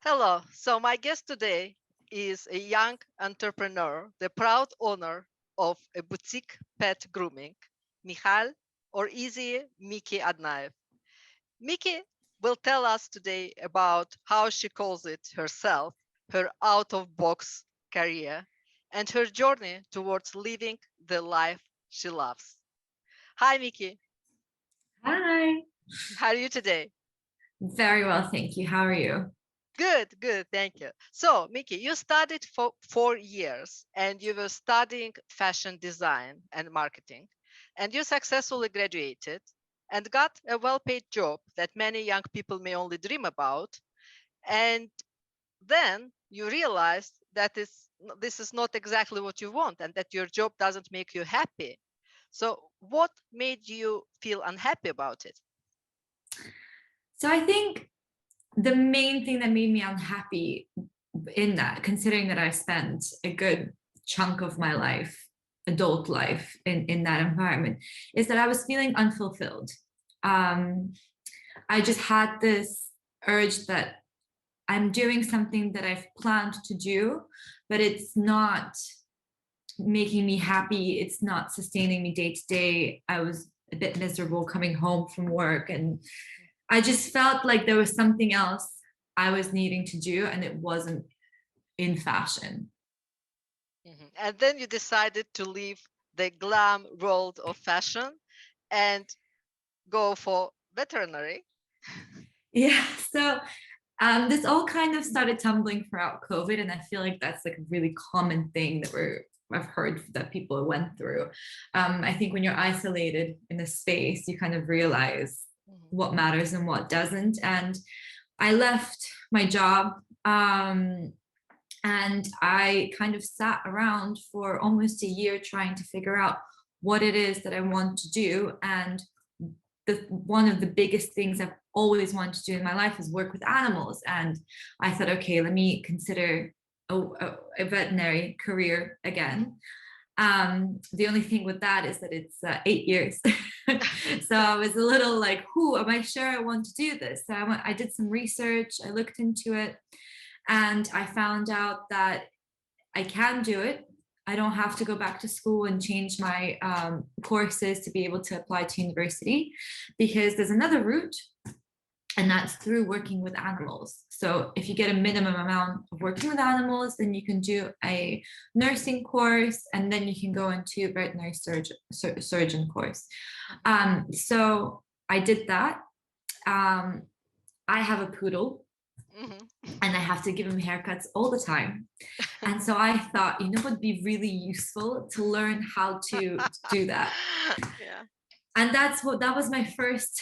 Hello. So, my guest today is a young entrepreneur, the proud owner of a boutique pet grooming, Mikhal, or easy Miki Adnayev. Miki will tell us today about how she calls it herself, her out of box career, and her journey towards living the life she loves. Hi, Miki. Hi. How are you today? Very well, thank you. How are you? Good, good, thank you. So, Miki, you studied for 4 years and you were studying fashion design and marketing, and you successfully graduated and got a well paid job that many young people may only dream about. And then you realized that this is not exactly what you want and that your job doesn't make you happy. So, what made you feel unhappy about it? So I think the main thing that made me unhappy in that, considering that I spent a good chunk of my life, adult life, in that environment, is that I was feeling unfulfilled. Um, I just had this urge that I'm doing something that I've planned to do, but it's not making me happy. It's not sustaining me day to day. I was a bit miserable coming home from work, and I just felt like there was something else I was needing to do, and it wasn't in fashion. And then you decided to leave the glam world of fashion and go for veterinary. Yeah. So this all kind of started tumbling throughout COVID, and I feel like that's like a really common thing that I've heard that people went through. I think when you're isolated in a space, you kind of realize Mhm. what matters and what doesn't. And I left my job, and I kind of sat around for almost a year trying to figure out what it is that I want to do. And one of the biggest things I've always wanted to do in my life is work with animals. And I thought, okay, let me consider a veterinary career again. The only thing with that is that it's 8 years. So I was a little like, who am I sure I want to do this? So I did some research, I looked into it, and I found out that I can do it. I don't have to go back to school and change my courses to be able to apply to university, because there's another route, and that's through working with animals. So if you get a minimum amount of working with animals, then you can do a nursing course, and then you can go into a veterinary surgeon course. So I did that. Um, I have a poodle, Mhm. and I have to give him haircuts all the time. And so I thought, it would be really useful to learn how to do that. Yeah. And that was my first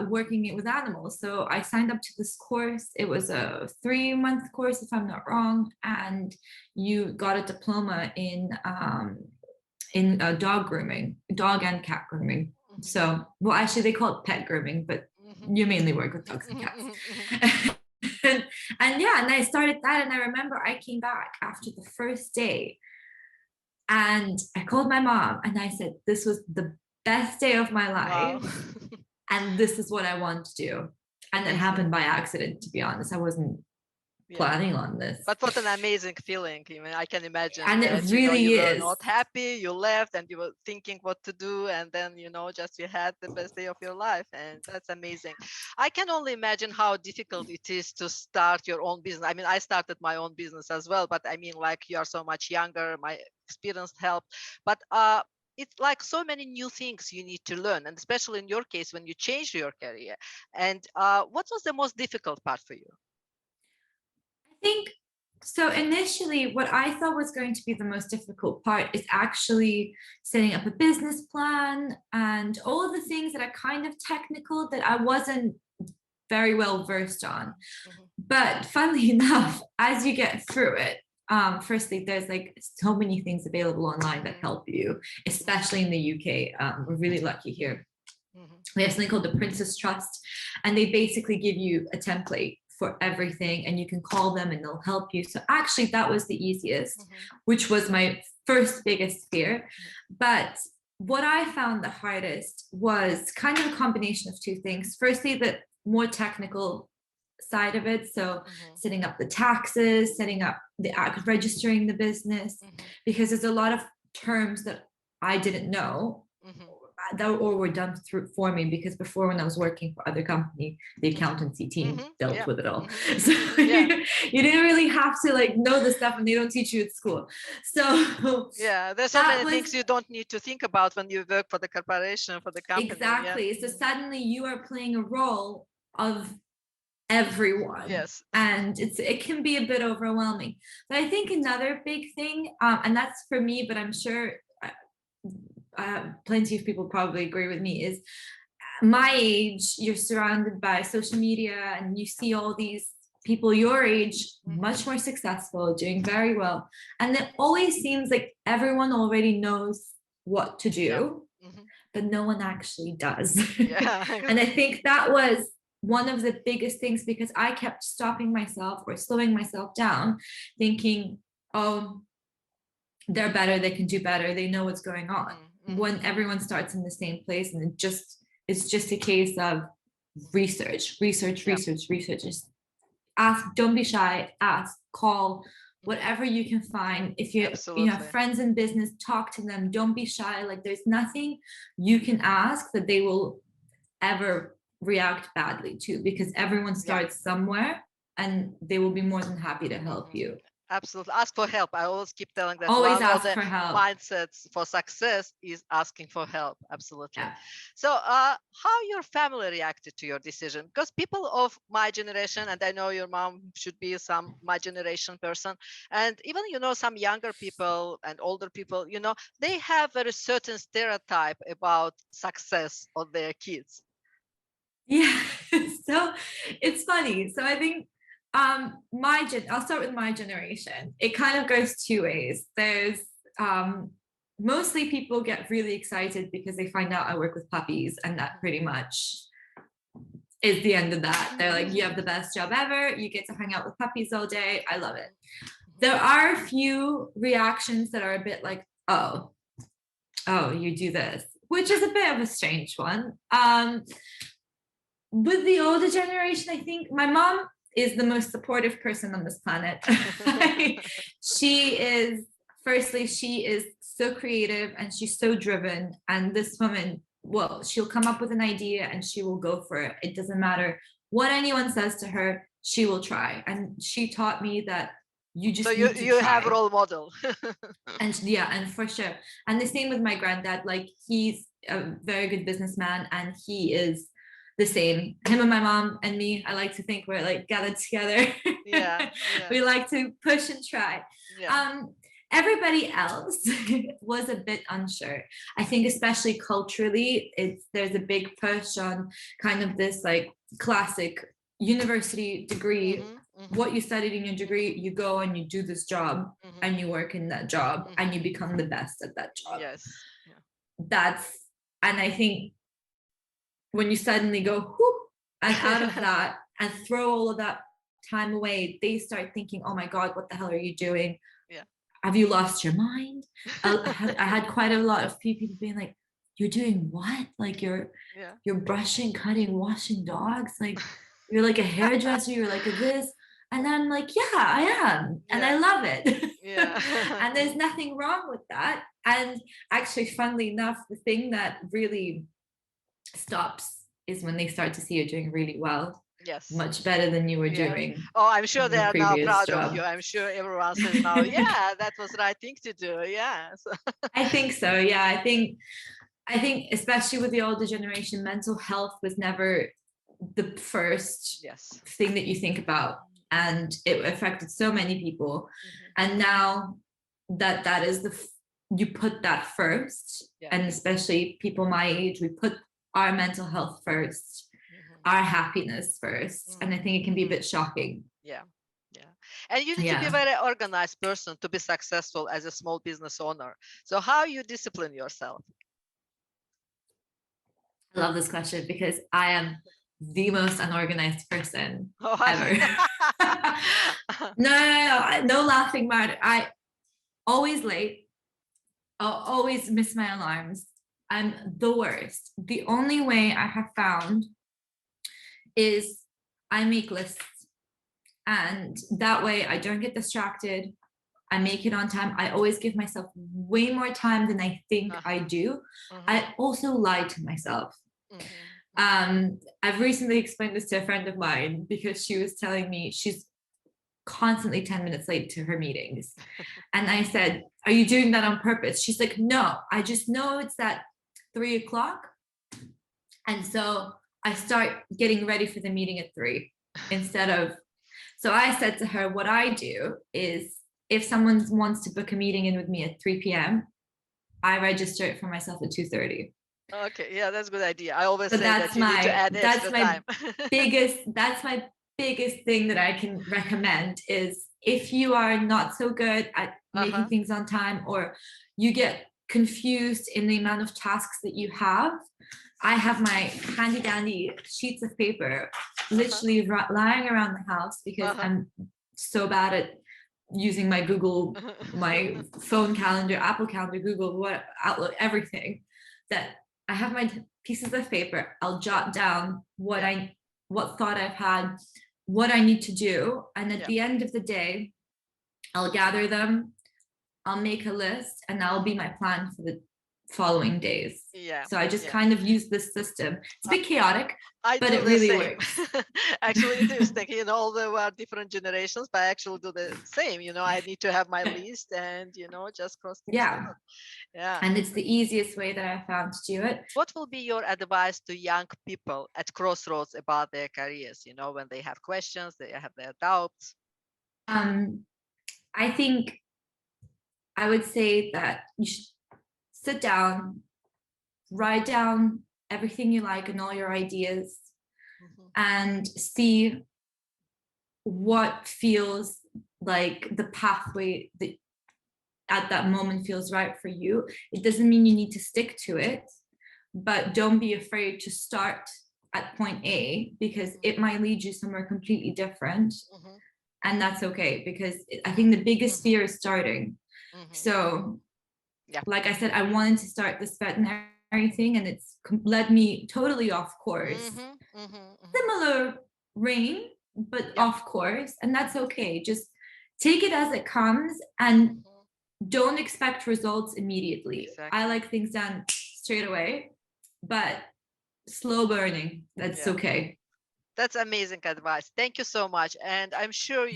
working with animals. So I signed up to this course. It was a 3-month course, if I'm not wrong, and you got a diploma in dog grooming, dog and cat grooming. Mhm. So, well, actually, they call it pet grooming, but Mhm. you mainly work with dogs and cats. and, and yeah, and I started that, and I remember I came back after the first day, and I called my mom, and I said, this was the best day of my Wow. life, and this is what I want to do. And it Amazing. happened by accident, to be honest. I wasn't Yeah. planning on this. But what an amazing feeling. I mean, I can imagine And that, it you really were is. not happy, you left and you were thinking what to do. And then, just you had the best day of your life. And that's amazing. I can only imagine how difficult it is to start your own business. I mean, I started my own business as well, but I mean, like you are so much younger, my experience helped. But it's like so many new things you need to learn. And especially in your case, when you change your career. And what was the most difficult part for you? I think so. Initially, what I thought was going to be the most difficult part is actually setting up a business plan and all of the things that are kind of technical that I wasn't very well versed on. Mhm. But funnily enough, as you get through it, firstly, there's like so many things available online that Mhm. help you, Mhm. especially in the UK. We're really lucky here. Mhm. We have something called the Princess Trust, and they basically give you a template for everything, and you can call them and they'll help you. So actually, that was the easiest, Mhm. which was my first biggest fear. Mhm. But what I found the hardest was kind of a combination of two things. Firstly, the more technical side of it. So Mm-hmm. setting up the taxes, setting up the registering the business, Mm-hmm. because there's a lot of terms that I didn't know Mm-hmm. that or were done through for me, because before, when I was working for other company, the accountancy team Mm-hmm. dealt Yeah. with it all. Mm-hmm. So Mm-hmm. Yeah. you didn't really have to like know the stuff, and they don't teach you at school. So Yeah. There's so that many was things you don't need to think about when you work for the corporation, for the company. Yeah. exactly. So Mm-hmm. suddenly you are playing a role of everyone, Yes. and it can be a bit overwhelming. But I think another big thing, and that's for me, but I'm sure plenty of people probably agree with me, is my age, you're surrounded by social media and you see all these people your age much more successful, doing very well, and it always seems like everyone already knows what to Yeah. do, Mm-hmm. but no one actually does. Yeah. And I think that was one of the biggest things, because I kept stopping myself or slowing myself down, thinking, oh, they're better, they can do better, they know what's going on. Mm-hmm. When everyone starts in the same place, and it's just a case of research, research, Yeah. research, research. Just ask, don't be shy, ask, call, Mm-hmm. whatever you can find. If you have Absolutely. friends in business, talk to them, don't be shy. Like, there's nothing you can ask that they will ever react badly to, because everyone Yeah. starts somewhere, and they will be more than happy to help Mm-hmm. you. Absolutely. Ask for help. I always keep telling that Always one of ask the for help. mindsets for success is asking for help. Absolutely. Yeah. So, how your family reacted to your decision? Because people of my generation, and I know your mom should be some my generation person, and even some younger people and older people, they have a certain stereotype about success of their kids. Yeah. So it's funny. So I think I'll start with my generation. It kind of goes two ways. There's um mostly people get really excited because they find out I work with puppies, and that pretty much is the end of that. They're like, you have the best job ever, you get to hang out with puppies all day, I love it. There are a few reactions that are a bit like, oh, you do this, which is a bit of a strange one. With the older generation, I think my mom is the most supportive person on this planet. She is, firstly, she is so creative and she's so driven. And this woman, well, she'll come up with an idea and she will go for it. It doesn't matter what anyone says to her, she will try. And she taught me that you So just you need to you have try. role model. And yeah, and for sure. And the same with my granddad. Like, he's a very good businessman, and he is the same. Him and my mom and me, I like to think we're like gathered together. Yeah, yeah, We like to push and try. yeah. um Everybody else was a bit unsure. I think especially culturally, there's a big push on kind of this like classic university degree. Mm-hmm, mm-hmm, What you studied in your degree, you go and you do this job, mm-hmm, and you work in that job, mm-hmm. and you become the best at that job. Yes. Yeah. That's, and I think when you suddenly go whoop, and out of that and throw all of that time away, they start thinking, oh my God, what the hell are you doing? Yeah. Have you lost your mind? I had quite a lot of people being like, you're doing what? Like, Yeah. you're brushing, cutting, washing dogs, like you're like a hairdresser, you're like a this. And I'm like, yeah, I am, and I Yeah. love it. Yeah. And there's nothing wrong with that. And actually, funnily enough, the thing that really stops is when they start to see you're doing really well, Yes. much better than you were Yeah. doing Oh, I'm sure in they your are now previous proud of you. job. I'm sure everyone says now, yeah, that was the right thing to do. Yeah. So, I think so. Yeah, I think especially with the older generation, mental health was never the first yes. thing that you think about, and it affected so many people. Mm-hmm. And now that is you put that first, Yeah. and especially people my age, we put our mental health first, Mm-hmm. our happiness first, and I Mm-hmm. think it can be a bit shocking. Yeah. Yeah. And you need to be a Yeah, very organized person to be successful as a small business owner. So how you discipline yourself? I love this question because I am the most unorganized person Oh, ever. No laughing matter. I always late. I'll always miss my alarms. I'm the worst. The only way I have found is I make lists, and that way I don't get distracted. I make it on time. I always give myself way more time than I think I do. I also lie to myself. I've recently explained this to a friend of mine because she was telling me she's constantly 10 minutes late to her meetings. And I said, are you doing that on purpose? She's like, no, I just know it's at 3 o'clock. And so I start getting ready for the meeting at 3 instead of, so I said to her, what I do is if someone wants to book a meeting in with me at 3 p.m., I register it for myself at 2:30. Okay, yeah, that's a good idea. I always So say that you need to add extra time. that's my biggest thing that I can recommend is if you are not so good at making things on time, or you get confused in the amount of tasks that you have, I have my handy dandy sheets of paper literally lying around the house because I'm so bad at using my Google, my phone calendar, Apple Calendar, Google, Outlook, everything, that I have my pieces of paper. I'll jot down what thought I've had, what I need to do. And at the end of the day, I'll gather them, I'll make a list, and that'll be my plan for the following days. So I just kind of use this system. It's a bit chaotic, but it really works. Actually, it is like, although we are different generations, but I actually do the same. I need to have my list and, just cross things out. Yeah. And it's the easiest way that I found to do it. What will be your advice to young people at crossroads about their careers, when they have questions, they have their doubts? I think I would say that you should sit down, write down everything you like and all your ideas, and see what feels like the pathway that at that moment feels right for you. It doesn't mean you need to stick to it, but don't be afraid to start at point A because it might lead you somewhere completely different. And that's okay, because I think the biggest fear is starting. So like I said, I wanted to start this veterinary thing and it's led me totally off course. Similar rain, but off course, and that's okay. Just take it as it comes and don't expect results immediately. I like things done straight away, but slow burning, that's okay. That's amazing advice. Thank you so much. And I'm sure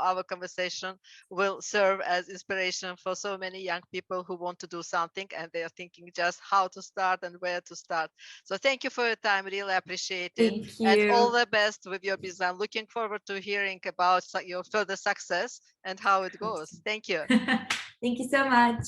our conversation will serve as inspiration for so many young people who want to do something and they are thinking just how to start and where to start. So thank you for your time. Really appreciate it. Thank you. And all the best with your business. I'm looking forward to hearing about your further success and how it goes. Thank you. Thank you so much.